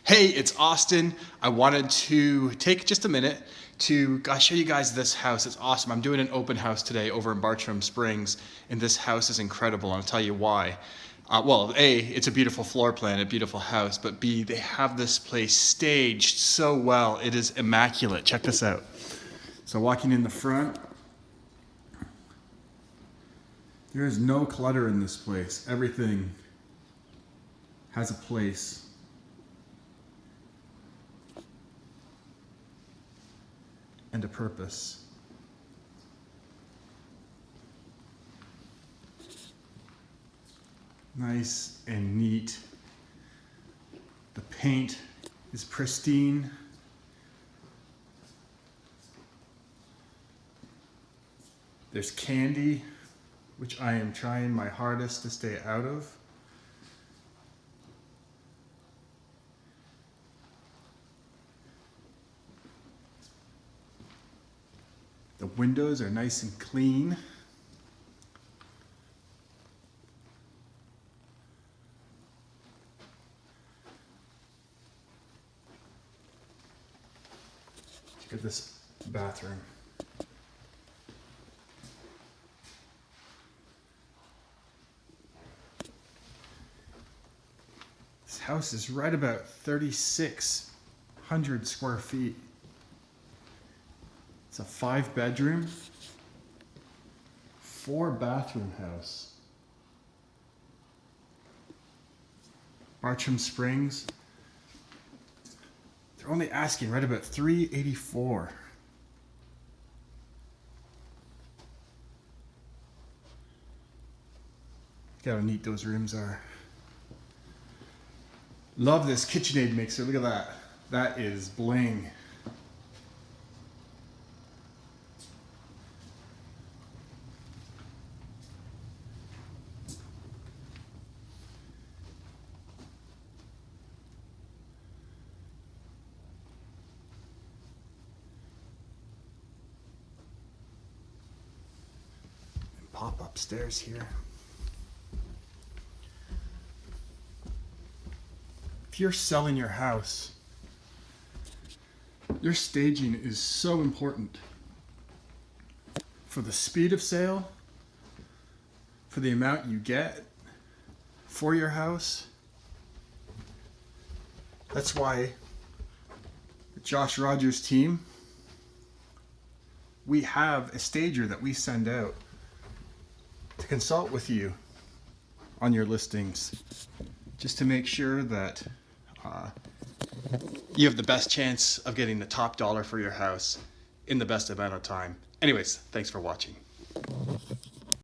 Hey, it's Austin. I wanted to take just a minute to show you guys this house. It's awesome. I'm doing an open house today over in Bartrum Springs, and this house is incredible, and I'll tell you why. Well, A, it's a beautiful floor plan, a beautiful house, but B, they have this place staged so well. It is immaculate. Check this out. So walking in the front, there is no clutter in this place. Everything has a place. And a purpose. Nice and neat. The paint is pristine. There's candy, which I am trying my hardest to stay out of. The windows are nice and clean. Look at this bathroom. This house is right about 3,600 square feet. It's a 5-bedroom, 4-bathroom house. Bartrum Springs. They're only asking right about $384. Look how neat those rooms are. Love this KitchenAid mixer. Look at that. That is bling. Pop upstairs here. If you're selling your house, your staging is so important for the speed of sale, for the amount you get for your house. That's why the Josh Rogers team, we have a stager that we send out to consult with you on your listings, just to make sure that you have the best chance of getting the top dollar for your house in the best amount of time. Anyways, thanks for watching.